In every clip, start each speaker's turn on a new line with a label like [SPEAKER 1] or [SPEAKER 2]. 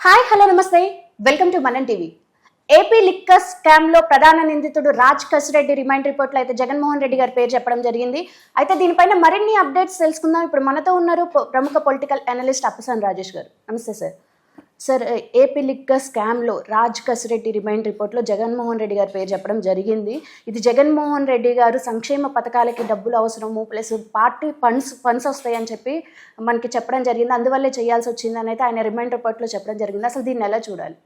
[SPEAKER 1] Hi hello నమస్తే welcome to Manan TV. AP liquor scam లో ప్రధాన నిందితుడు రాజ్ కసిరెడ్డి రిమైండ్ రిపోర్ట్ లో అయితే జగన్మోహన్ రెడ్డి గారి పేరు చెప్పడం జరిగింది. అయితే దీనిపైన మరిన్ని అప్డేట్స్ తెలుసుకుందాం. ఇప్పుడు మనతో ఉన్నారు ప్రముఖ పొలిటికల్ అనలిస్ట్ అప్పసాని రాజేష్ గారు. నమస్తే sir. Sir, AP liquor scam లో రాజ్ కసిరెడ్డి రిమైండ్ రిపోర్ట్ లో జగన్మోహన్ రెడ్డి గారి పేరు చెప్పడం జరిగింది. ఇది జగన్మోహన్ రెడ్డి గారు సంక్షేమ పథకాలకి డబ్బులు అవసరము ప్లస్ పార్టీ ఫండ్స్ వస్తాయని చెప్పి మనకి చెప్పడం జరిగింది. అందువల్లే చేయాల్సి వచ్చిందని అయితే ఆయన రిమైండ్ రిపోర్ట్ లో చెప్పడం జరిగింది. అసలు దీన్ని ఎలా చూడాలి?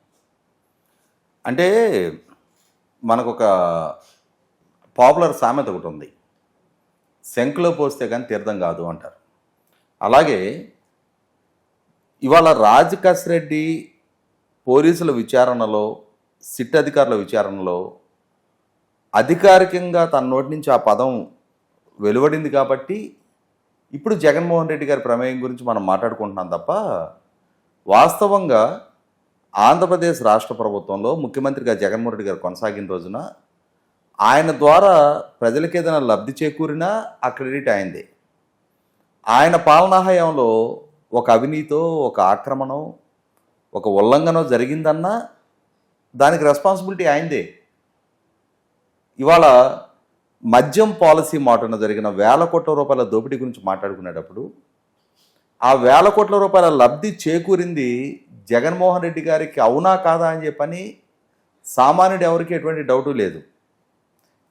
[SPEAKER 2] అంటే మనకు ఒక పాపులర్ సామెత ఒకటి ఉంది, శంకులో పోస్తే కానీ తీర్థం కాదు అంటారు. అలాగే ఇవాళ రాజ్ కసిరెడ్డి పోలీసుల విచారణలో, సిట్ అధికారుల విచారణలో అధికారికంగా తన నోటి నుంచి ఆ పదం వెలువడింది కాబట్టి ఇప్పుడు జగన్మోహన్ రెడ్డి గారి ప్రమేయం గురించి మనం మాట్లాడుకుంటున్నాం తప్ప, వాస్తవంగా ఆంధ్రప్రదేశ్ రాష్ట్ర ప్రభుత్వంలో ముఖ్యమంత్రిగా జగన్మోహన్ రెడ్డి గారు కొనసాగిన రోజున ఆయన ద్వారా ప్రజలకు ఏదైనా లబ్ధి చేకూరినా ఆ క్రెడిట్ అయింది. ఆయన పాలనా హయాంలో ఒక అవినీతో, ఒక ఆక్రమణో, ఒక ఉల్లంఘనో జరిగిందన్నా దానికి రెస్పాన్సిబిలిటీ అయిందే. ఇవాళ మద్యం పాలసీ మాటన జరిగిన 1,000 కోట్ల రూపాయల దోపిడీ గురించి మాట్లాడుకునేటప్పుడు ఆ 1,000 కోట్ల రూపాయల లబ్ధి చేకూరింది జగన్మోహన్ రెడ్డి గారికి అవునా కాదా అని చెప్పని సామాన్యుడు ఎవరికి ఎటువంటి డౌటు లేదు.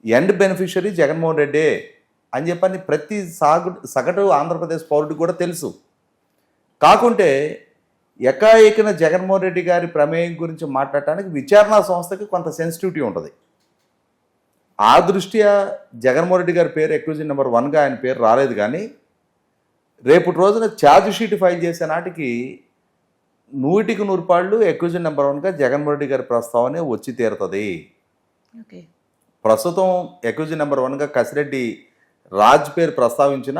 [SPEAKER 2] ఎండ్ బెనిఫిషరీ జగన్మోహన్ రెడ్డే అని చెప్పని ప్రతి సగటు ఆంధ్రప్రదేశ్ పౌరుడికి కూడా తెలుసు. కాకుంటే ఎకాఏకిన జగన్మోహన్ రెడ్డి గారి ప్రమేయం గురించి మాట్లాడటానికి విచారణా సంస్థకి కొంత సెన్సిటివిటీ ఉంటుంది. ఆ దృష్ట్యా జగన్మోహన్ రెడ్డి గారి పేరు అక్యూజన్ నెంబర్ 1గా ఆయన పేరు రాలేదు. కానీ రేపటి రోజున ఛార్జ్ షీట్ ఫైల్ చేసే నాటికి 100కి 100 పాళ్ళు అక్యూజన్ నెంబర్ 1గా జగన్మోహన్ రెడ్డి గారి ప్రస్తావనే వచ్చి తీరుతుంది. ప్రస్తుతం అక్యూజన్ నెంబర్ 1గా కసిరెడ్డి రాజ్ పేరు ప్రస్తావించిన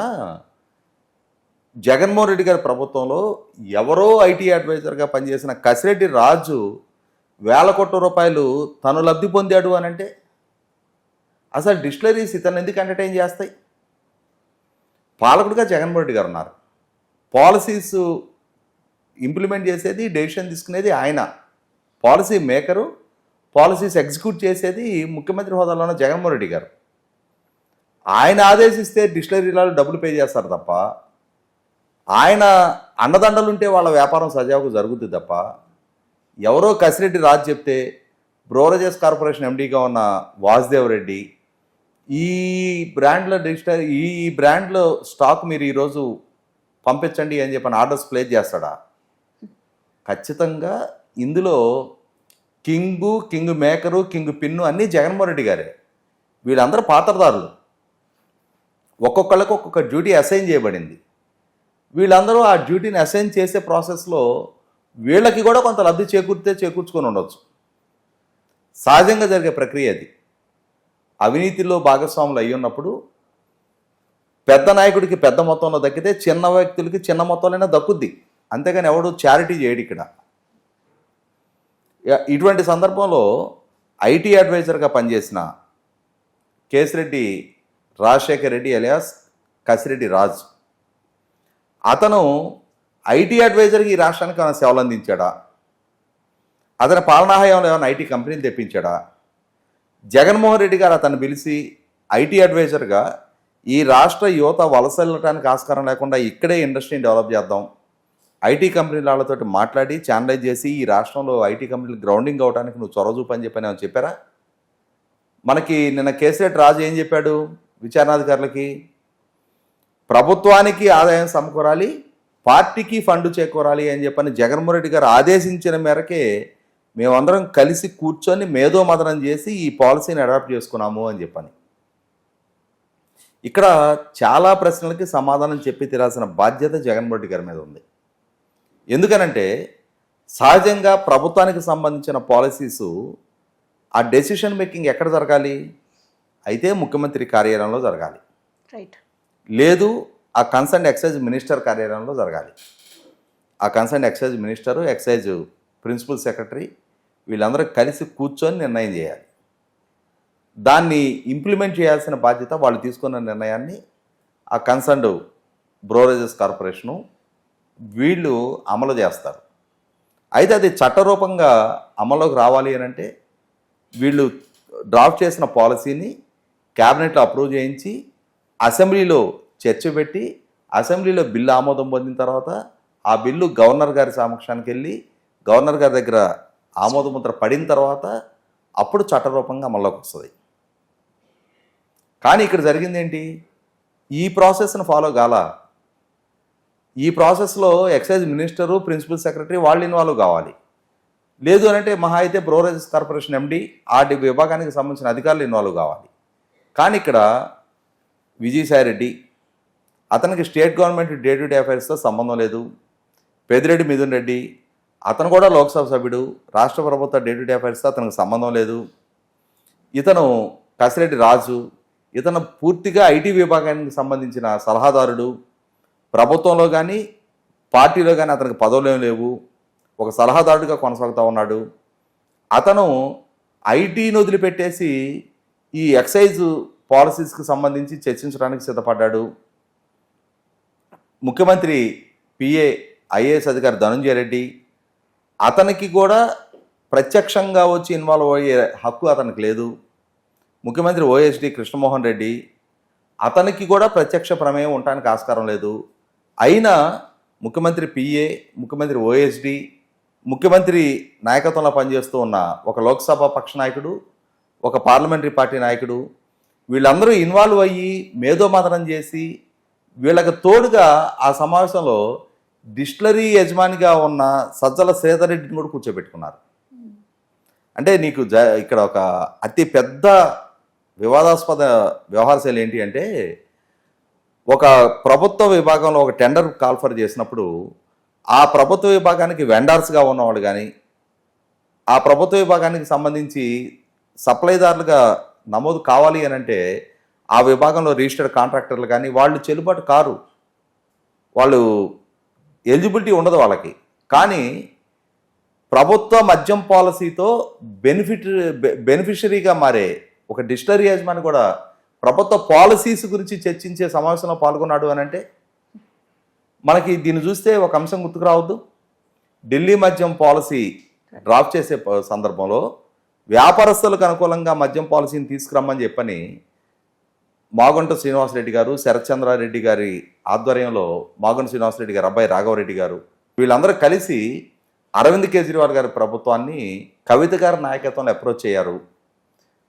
[SPEAKER 2] జగన్మోహన్ రెడ్డి గారి ప్రభుత్వంలో ఎవరో ఐటీ అడ్వైజర్గా పనిచేసిన కసిరెడ్డి రాజు 1,000 కోట్ల రూపాయలు తను లబ్ధి పొందాడు అని అంటే అసలు డిస్టిలరీస్ ఇతను ఎందుకు ఎంటర్టైన్ చేస్తాయి? పాలకుడిగా జగన్మోహన్ రెడ్డి గారు ఉన్నారు. పాలసీస్ ఇంప్లిమెంట్ చేసేది, డెసిషన్ తీసుకునేది ఆయన. పాలసీ మేకరు, పాలసీస్ ఎగ్జిక్యూట్ చేసేది ముఖ్యమంత్రి హోదాలో ఉన్న జగన్మోహన్ రెడ్డి గారు. ఆయన ఆదేశిస్తే డిస్టిలరీలలో డబ్బులు పే చేస్తారు తప్ప, ఆయన అండదండలుంటే వాళ్ళ వ్యాపారం సజావుగా జరుగుతుంది తప్ప, ఎవరో కసిరెడ్డి రాజు చెప్తే బ్రోరేజెస్ కార్పొరేషన్ ఎండీగా ఉన్న వాసుదేవ్ రెడ్డి ఈ బ్రాండ్లో స్టాక్ మీరు ఈరోజు పంపించండి అని చెప్పని ఆర్డర్స్ ప్లేస్ చేస్తాడా? ఖచ్చితంగా ఇందులో కింగ్ మేకరు, కింగ్ పిన్ను అన్నీ జగన్మోహన్ రెడ్డి గారే. వీళ్ళందరూ పాత్రదారులు. ఒక్కొక్కళ్ళకి ఒక్కొక్క డ్యూటీ అసైన్ చేయబడింది. వీళ్ళందరూ ఆ డ్యూటీని అసైన్ చేసే ప్రాసెస్లో వీళ్ళకి కూడా కొంత లబ్ధి చేకూర్చుకొని ఉండొచ్చు. సహజంగా జరిగే ప్రక్రియ అది. అవినీతిలో భాగస్వాములు అయి ఉన్నప్పుడు పెద్ద నాయకుడికి పెద్ద మొత్తంలో దక్కితే చిన్న వ్యక్తులకి చిన్న మొత్తంలోనే దక్కుద్ది. అంతేగాని ఎవడు చారిటీ చేయడు ఇక్కడ. ఇటువంటి సందర్భంలో ఐటీ అడ్వైజర్గా పనిచేసిన కేసిరెడ్డి రాజశేఖర్ రెడ్డి అలియాస్ కసిరెడ్డి రాజు, అతను ఐటీ అడ్వైజర్కి ఈ రాష్ట్రానికి ఏమైనా సేవలు అందించాడా? అతని పాలనా హయాంలో ఏమైనా ఐటీ కంపెనీలు తెప్పించాడా? జగన్మోహన్ రెడ్డి గారు అతను పిలిచి ఐటీ అడ్వైజర్గా ఈ రాష్ట్ర యువత వలస వెళ్ళటానికి ఆస్కారం లేకుండా ఇక్కడే ఇండస్ట్రీని డెవలప్ చేద్దాం, ఐటీ కంపెనీల వాళ్ళతో మాట్లాడి ఛానలైజ్ చేసి ఈ రాష్ట్రంలో ఐటీ కంపెనీలు గ్రౌండింగ్ అవడానికి నువ్వు చొరవ చూపని చెప్పని ఏమైనా చెప్పారా? మనకి నిన్న కేసీఆర్ రాజు ఏం చెప్పాడు విచారణాధికారులకి? ప్రభుత్వానికి ఆదాయం సమకూరాలి, పార్టీకి ఫండ్ చేకూరాలి అని చెప్పని జగన్మోహన్ రెడ్డి గారు ఆదేశించిన మేరకే మేమందరం కలిసి కూర్చొని మేధోమథనం చేసి ఈ పాలసీని అడాప్ట్ చేసుకున్నాము అని చెప్పని. ఇక్కడ చాలా ప్రశ్నలకి సమాధానం చెప్పి తీరాల్సిన బాధ్యత జగన్మోహన్ రెడ్డి గారి మీద ఉంది. ఎందుకనంటే సహజంగా ప్రభుత్వానికి సంబంధించిన పాలసీసు ఆ డెసిషన్ మేకింగ్ ఎక్కడ జరగాలి? అయితే ముఖ్యమంత్రి కార్యాలయంలో జరగాలి, లేదు ఆ కన్సర్న్ ఎక్సైజ్ మినిస్టర్ కార్యాలయంలో జరగాలి. ఆ concern excise minister, excise principal secretary వీళ్ళందరూ కలిసి కూర్చొని నిర్ణయం చేయాలి. దాన్ని ఇంప్లిమెంట్ చేయాల్సిన బాధ్యత వాళ్ళు తీసుకున్న నిర్ణయాన్ని ఆ కన్సర్న్డ్ బ్రోరేజెస్ కార్పొరేషను వీళ్ళు అమలు చేస్తారు. అయితే అది చట్టరూపంగా అమల్లోకి రావాలి అని అంటే వీళ్ళు డ్రాఫ్ట్ చేసిన పాలసీని క్యాబినెట్లో అప్రూవ్ చేయించి అసెంబ్లీలో చర్చ పెట్టి అసెంబ్లీలో బిల్లు ఆమోదం పొందిన తర్వాత ఆ బిల్లు గవర్నర్ గారి సమక్షానికి వెళ్ళి గవర్నర్ గారి దగ్గర ఆమోదముద్ర పడిన తర్వాత అప్పుడు చట్టరూపంగా అమల్లోకి వస్తుంది. కానీ ఇక్కడ జరిగింది ఏంటి, ఈ ప్రాసెస్ను ఫాలో కాల. ఈ ప్రాసెస్లో ఎక్సైజ్ మినిస్టరు, ప్రిన్సిపల్ సెక్రటరీ వాళ్ళు ఇన్వాల్వ్ కావాలి. లేదు అని అంటే మహా అయితే బ్రోరేజెస్ కార్పొరేషన్ ఎండి ఆ విభాగానికి సంబంధించిన అధికారులు ఇన్వాల్వ్ కావాలి. కానీ ఇక్కడ విజయసాయి రెడ్డి, అతనికి state government day to day అఫైర్స్తో సంబంధం లేదు. పెద్దిరెడ్డి మిథున్ రెడ్డి, అతను కూడా లోక్సభ సభ్యుడు, రాష్ట్ర ప్రభుత్వ డే టు డే అఫైర్స్తో అతనికి సంబంధం లేదు. ఇతను కసిరెడ్డి రాజు, ఇతను పూర్తిగా ఐటీ విభాగానికి సంబంధించిన సలహాదారుడు. ప్రభుత్వంలో కానీ పార్టీలో కానీ అతనికి పదవులు లేవు, ఒక సలహాదారుడిగా కొనసాగుతూ ఉన్నాడు. అతను ఐటీని వదిలిపెట్టేసి ఈ ఎక్సైజ్ పాలసీస్కి సంబంధించి చర్చించడానికి సిద్ధపడ్డాడు. ముఖ్యమంత్రి పిఏ ఐఏఎస్ అధికారి ధనంజయ రెడ్డి, అతనికి కూడా ప్రత్యక్షంగా వచ్చి ఇన్వాల్వ్ అయ్యే హక్కు అతనికి లేదు. ముఖ్యమంత్రి ఓఎస్డి కృష్ణమోహన్ రెడ్డి, అతనికి కూడా ప్రత్యక్ష ప్రమేయం ఉండడానికి ఆస్కారం లేదు. అయినా ముఖ్యమంత్రి పిఏ, ముఖ్యమంత్రి ఓఎస్డి, ముఖ్యమంత్రి నాయకత్వంలో పనిచేస్తూ ఉన్న ఒక లోక్సభ పక్ష నాయకుడు, ఒక పార్లమెంటరీ పార్టీ నాయకుడు, వీళ్ళందరూ ఇన్వాల్వ్ అయ్యి మేధోమథనం చేసి వీళ్ళకి తోడుగా ఆ సమావేశంలో డిస్టిలరీ యజమానిగా ఉన్న సజ్జల శ్రీధర్ రెడ్డిని కూడా కూర్చోబెట్టుకున్నారు. అంటే నీకు ఇక్కడ ఒక అతి పెద్ద వివాదాస్పద వ్యవహార శైలి ఏంటి అంటే, ఒక ప్రభుత్వ విభాగంలో ఒక టెండర్ కాల్ఫర్ చేసినప్పుడు ఆ ప్రభుత్వ విభాగానికి వెండర్స్గా ఉన్నవాళ్ళు కానీ, ఆ ప్రభుత్వ విభాగానికి సంబంధించి సప్లైదారులుగా నమోదు కావాలి అని అంటే ఆ విభాగంలో రిజిస్టర్డ్ కాంట్రాక్టర్లు కానీ వాళ్ళు చెల్లుబాటు కారు, వాళ్ళు ఎలిజిబిలిటీ ఉండదు వాళ్ళకి. కానీ ప్రభుత్వ మద్యం పాలసీతో బెనిఫిషరీగా మారే ఒక డిస్టిలరీ యజమాని కూడా ప్రభుత్వ పాలసీస్ గురించి చర్చించే సమావేశంలో పాల్గొన్నాడు అని అంటే మనకి దీన్ని చూస్తే ఒక అంశం గుర్తుకు రావద్దు. ఢిల్లీ మద్యం పాలసీ డ్రాఫ్ట్ చేసే సందర్భంలో వ్యాపారస్తులకు అనుకూలంగా మద్యం పాలసీని తీసుకురమ్మని చెప్పని మాగుంట శ్రీనివాసరెడ్డి గారు, శరత్చంద్రారెడ్డి గారి ఆధ్వర్యంలో మాగుంట శ్రీనివాసరెడ్డి గారు అబ్బాయి రాఘవరెడ్డి గారు వీళ్ళందరూ కలిసి అరవింద్ కేజ్రీవాల్ గారి ప్రభుత్వాన్ని కవిత గారి నాయకత్వంలో అప్రోచ్ అయ్యారు.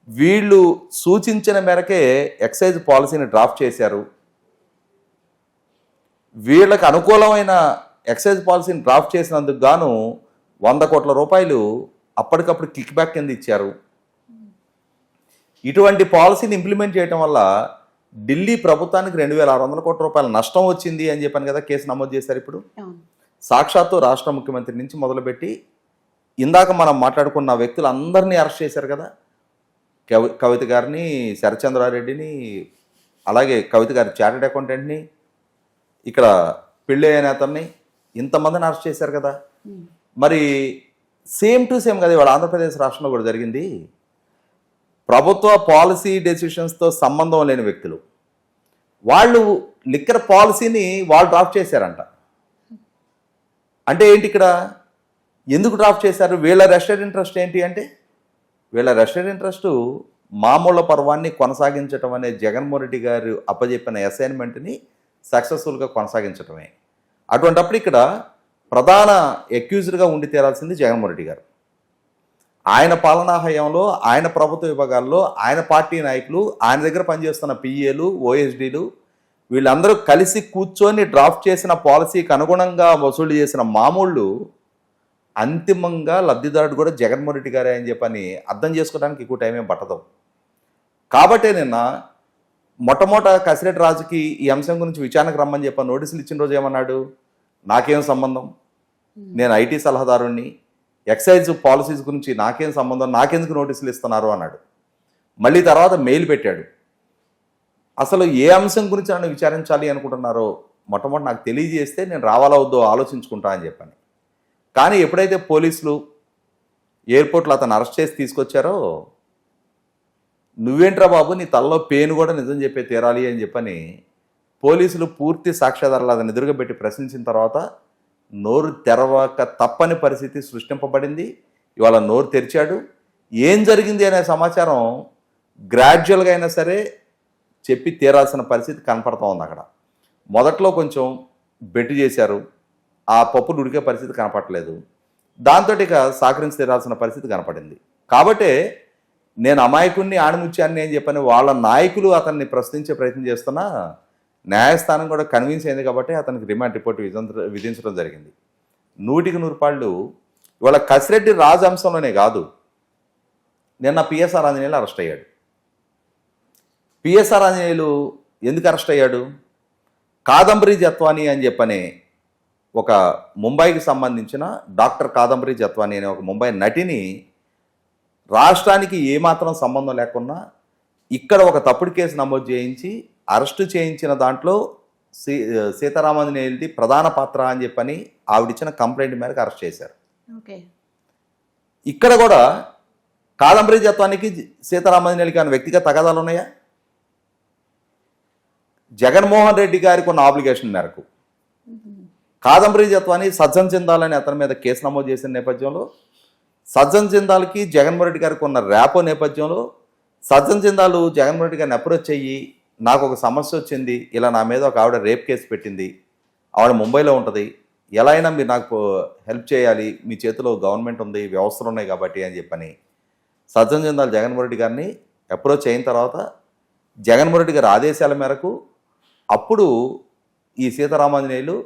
[SPEAKER 2] వీళ్ళు సూచించిన మేరకే ఎక్సైజ్ పాలసీని డ్రాఫ్ట్ చేశారు. వీళ్ళకి అనుకూలమైన ఎక్సైజ్ పాలసీని డ్రాఫ్ట్ చేసినందుకు గాను 100 కోట్ల రూపాయలు అప్పటికప్పుడు కిక్ బ్యాక్ కింద ఇచ్చారు. ఇటువంటి పాలసీని ఇంప్లిమెంట్ చేయడం వల్ల ఢిల్లీ ప్రభుత్వానికి 2600 కోట్ల రూపాయల నష్టం వచ్చింది అని చెప్పాను కదా, కేసు నమోదు చేశారు. ఇప్పుడు సాక్షాత్తు రాష్ట్ర ముఖ్యమంత్రి నుంచి మొదలుపెట్టి ఇందాక మనం మాట్లాడుకున్న వ్యక్తులందరినీ అరెస్ట్ చేశారు కదా, కవిత గారిని, శరత్చంద్రారెడ్డిని, అలాగే కవిత గారి చార్టెడ్ అకౌంటెంట్ని, ఇక్కడ పెళ్ళి అయిన అతన్ని, ఇంతమందిని అరెస్ట్ చేశారు కదా. మరి సేమ్ టు సేమ్ కదా ఇవాళ ఆంధ్రప్రదేశ్ రాష్ట్రంలో కూడా జరిగింది. ప్రభుత్వ పాలసీ డెసిషన్స్తో సంబంధం లేని వ్యక్తులు వాళ్ళు లిక్కర్ పాలసీని వాళ్ళు డ్రాఫ్ట్ చేశారంట. అంటే ఏంటి ఇక్కడ, ఎందుకు డ్రాఫ్ట్ చేశారు? వీళ్ళ రెస్టెడ్ ఇంట్రెస్ట్ ఏంటి అంటే, వీళ్ళ రెస్టెడ్ ఇంట్రెస్ట్ మామూలు పర్వాన్ని కొనసాగించడం అనే జగన్మోహన్ రెడ్డి గారు అప్పచెప్పిన అసైన్మెంట్ని సక్సెస్ఫుల్గా కొనసాగించడమే. అటువంటప్పుడు ఇక్కడ ప్రధాన అక్యూజ్డ్గా ఉండి తీరాల్సింది జగన్మోహన్ రెడ్డి గారు. ఆయన పాలనా హయాంలో, ఆయన ప్రభుత్వ విభాగాల్లో ఆయన పార్టీ నాయకులు, ఆయన దగ్గర పనిచేస్తున్న పిఏలు, ఓఎస్డీలు వీళ్ళందరూ కలిసి కూర్చొని డ్రాఫ్ట్ చేసిన పాలసీకి అనుగుణంగా వసూలు చేసిన మామూళ్ళు అంతిమంగా లబ్ధిదారుడు కూడా జగన్మోహన్ రెడ్డి గారే అని చెప్పని అర్థం చేసుకోవడానికి ఎక్కువ టైం ఏం పట్టదు. కాబట్టే నిన్న మొట్టమొదట కసిరెడ్డి రాజుకి ఈ అంశం గురించి విచారణకు రమ్మని చెప్పి నోటీసులు ఇచ్చిన రోజు ఏమన్నాడు, నాకేం సంబంధం, నేను ఐటీ సలహాదారుణ్ణి, ఎక్సైజ్ పాలసీస్ గురించి నాకేం సంబంధం, నాకెందుకు నోటీసులు ఇస్తున్నారు అన్నాడు. మళ్ళీ తర్వాత మెయిల్ పెట్టాడు, అసలు ఏ అంశం గురించి నన్ను విచారించాలి అనుకుంటున్నారో మొట్టమొదటి నాకు తెలియజేస్తే నేను రావాలా వద్దో ఆలోచించుకుంటా అని చెప్పని. కానీ ఎప్పుడైతే పోలీసులు ఎయిర్పోర్ట్లో అతను అరెస్ట్ చేసి తీసుకొచ్చారో, నువ్వేంట్రా బాబు నీ తలలో పెయిన్ కూడా నిజం చెప్పే తీరాలి అని చెప్పని పోలీసులు పూర్తి సాక్ష్యాధారాలు అతను ఎదురుగా పెట్టి ప్రశ్నించిన తర్వాత నోరు తెరవక తప్పని పరిస్థితి సృష్టింపబడింది. ఇవాళ నోరు తెరిచాడు. ఏం జరిగింది అనే సమాచారం గ్రాడ్యువల్గా అయినా సరే చెప్పి తీరాల్సిన పరిస్థితి కనపడతా ఉంది అక్కడ. మొదట్లో కొంచెం బెట్టు చేశారు, ఆ పప్పులు ఉడికే పరిస్థితి కనపడలేదు. దాంతో ఇక సహకరించి తీరాల్సిన పరిస్థితి కనపడింది. కాబట్టే నేను అమాయకుడిని ఆణిముత్యాన్ని అని చెప్పని వాళ్ళ నాయకులు అతన్ని ప్రశ్నించే ప్రయత్నం చేస్తున్నా న్యాయస్థానం కూడా కన్విన్స్ అయింది కాబట్టి అతనికి రిమాండ్ రిపోర్ట్ విధించడం జరిగింది. 100% ఇవాళ కసిరెడ్డి రాజు అంశంలోనే కాదు, నిన్న పిఎస్ఆర్ ఆంజనేయులు అరెస్ట్ అయ్యాడు. పిఎస్ఆర్ ఆంజనేయులు ఎందుకు అరెస్ట్ అయ్యాడు? కాదంబరి జత్వానీ అని చెప్పని ఒక ముంబైకి సంబంధించిన డాక్టర్ కాదంబరి జత్వానీ అనే ఒక ముంబై నటిని రాష్ట్రానికి ఏమాత్రం సంబంధం లేకుండా ఇక్కడ ఒక తప్పుడు కేసు నమోదు చేయించి అరెస్టు చేయించిన దాంట్లో సీతారామాంజనేయులది ప్రధాన పాత్ర అని చెప్పని ఆవిడిచ్చిన కంప్లైంట్ మేరకు అరెస్ట్ చేశారు.
[SPEAKER 1] ఓకే.
[SPEAKER 2] ఇక్కడ కూడా కాదంబరి జత్వానికి సీతారామాంజనేయులకి అనే వ్యక్తిగత తగాదాలు ఉన్నాయా? జగన్మోహన్ రెడ్డి గారికి ఉన్న ఆబ్లిగేషన్ మేరకు కాదంబరి జత్వాని సజ్జన్ జిందాల్ అతని మీద కేసు నమోదు చేసిన నేపథ్యంలో, సజ్జన్ జిందాల్కి జగన్మోహన్ రెడ్డి గారికి ఉన్న ర్యాపో నేపథ్యంలో సజ్జన్ జిందాల్ జగన్మోహన్ రెడ్డి గారిని అప్రోచ్ అయ్యి నాకు ఒక సమస్య వచ్చింది, ఇలా నా మీద ఒక ఆవిడ రేప్ కేసు పెట్టింది, ఆవిడ ముంబైలో ఉంటుంది, ఎలా అయినా మీరు నాకు హెల్ప్ చేయాలి, మీ చేతిలో గవర్నమెంట్ ఉంది, వ్యవస్థలు ఉన్నాయి కాబట్టి అని చెప్పని సజ్జన్ జిందాల్ జగన్మోహన్ రెడ్డి గారిని అప్రోచ్ అయిన తర్వాత జగన్మోహన్ రెడ్డి గారి ఆదేశాల మేరకు అప్పుడు ఈ సీతారామాంజనేయులు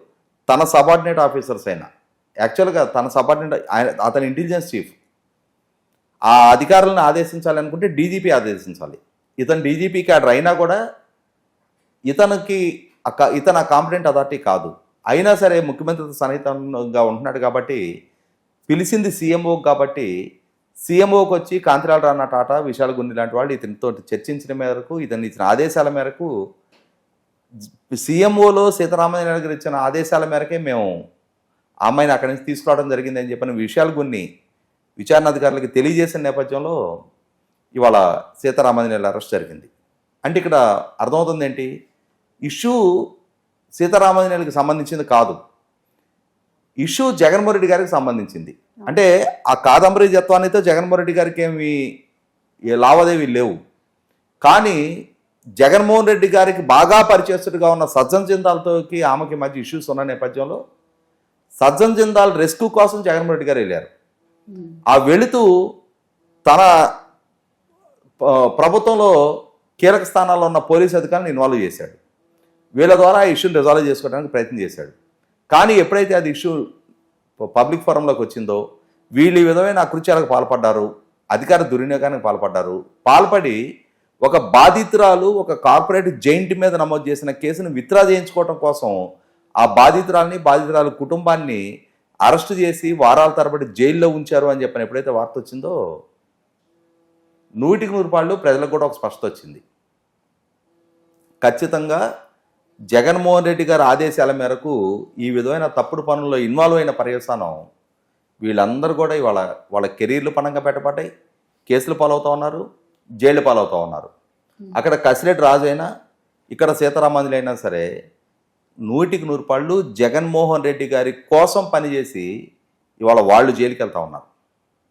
[SPEAKER 2] తన సబార్డినేట్ ఆఫీసర్స్ అయినా, యాక్చువల్గా తన సబార్డినేట్ అతని ఇంటెలిజెన్స్ చీఫ్, ఆ అధికారులను ఆదేశించాలనుకుంటే డీజీపీ ఆదేశించాలి. ఇతను డీజీపీ క్యాడర్ అయినా కూడా ఇతను కాంపిటెంట్ అథారిటీ కాదు. అయినా సరే ముఖ్యమంత్రితో సన్నిహితంగా ఉంటున్నాడు కాబట్టి పిలిచింది సీఎంఓ కాబట్టి సీఎంఓకి వచ్చి కాంతిలాల్ రాణా టాటా, విశాల్ గున్ని లాంటి వాళ్ళు ఇతనితో చర్చించిన మేరకు, ఇతను ఇచ్చిన ఆదేశాల మేరకు సీఎంఓలో సీతారామాంజనేయులు గారు ఇచ్చిన ఆదేశాల మేరకే మేము ఆ అమ్మాయిని అక్కడి నుంచి తీసుకురావడం జరిగిందని చెప్పిన విషయాలు కొన్ని విచారణ అధికారులకి తెలియజేసిన నేపథ్యంలో ఇవాళ సీతారామాంజనేయులు అరెస్ట్ జరిగింది. అంటే ఇక్కడ అర్థమవుతుంది ఏంటి, ఇష్యూ సీతారామాంజనేయులకి సంబంధించింది కాదు, ఇష్యూ జగన్మోహన్ రెడ్డి గారికి సంబంధించింది. అంటే ఆ కాదంబరి జత్వానితో జగన్మోహన్ రెడ్డి గారికి ఏమి లావాదేవీలు లేవు. కానీ జగన్మోహన్ రెడ్డి గారికి బాగా పరిచయస్తుడిగా ఉన్న సజ్జన్ జిందాల్తోకి ఆమెకి మధ్య ఇష్యూస్ ఉన్న నేపథ్యంలో సజ్జన్ జిందాల్ రెస్క్యూ కోసం జగన్మోహన్ రెడ్డి గారు వెళ్ళారు. ఆ వెళుతూ తన ప్రభుత్వంలో కీలక స్థానాల్లో ఉన్న పోలీసు అధికారులను ఇన్వాల్వ్ చేశాడు. వీళ్ళ ద్వారా ఆ ఇష్యూని రిజాల్వ్ చేసుకోవడానికి ప్రయత్నం చేశాడు. కానీ ఎప్పుడైతే అది ఇష్యూ పబ్లిక్ ఫోరంలోకి వచ్చిందో వీళ్ళు ఈ విధమైన అకృత్యాలకు పాల్పడ్డారు, అధికార దుర్వినియోగానికి పాల్పడి ఒక బాధితురాలు ఒక కార్పొరేట్ జైంట్ మీద నమోదు చేసిన కేసును విత్డ్రా చేయించుకోవడం కోసం ఆ బాధితురాల కుటుంబాన్ని అరెస్టు చేసి వారాల తరబడి జైల్లో ఉంచారు అని చెప్పని ఎప్పుడైతే వార్త వచ్చిందో 100% ప్రజలకు కూడా ఒక స్పష్టత వచ్చింది. ఖచ్చితంగా జగన్మోహన్ రెడ్డి గారి ఆదేశాల మేరకు ఈ విధమైన తప్పుడు పనుల్లో ఇన్వాల్వ్ అయిన పర్యవసానం వీళ్ళందరూ కూడా ఇవాళ వాళ్ళ కెరీర్లు పణంగా పెట్టబడ్డాయి, కేసులు పాలవుతూ ఉన్నారు, జైలు పాలవుతూ ఉన్నారు. అక్కడ కసిరెడ్డి రాజు అయినా ఇక్కడ సీతారామాంజనేయులు అయినా సరే 100% జగన్మోహన్ రెడ్డి గారి కోసం పనిచేసి ఇవాళ వాళ్ళు జైలుకి వెళ్తూ ఉన్నారు,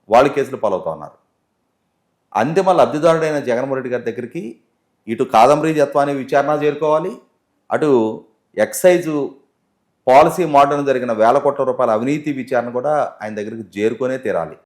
[SPEAKER 2] వాళ్ళు కేసులు పాలవుతూ ఉన్నారు. అంతిమ లబ్ధిదారుడైన జగన్మోహన్ రెడ్డి గారి దగ్గరికి ఇటు కాదంబరి జత్వాని విచారణ చేరుకోవాలి, అటు ఎక్సైజు పాలసీ మోడర్న్ జరిగిన వేల కోట్ల రూపాయల అవినీతి విచారణ కూడా ఆయన దగ్గరికి చేరుకొనే తీరాలి.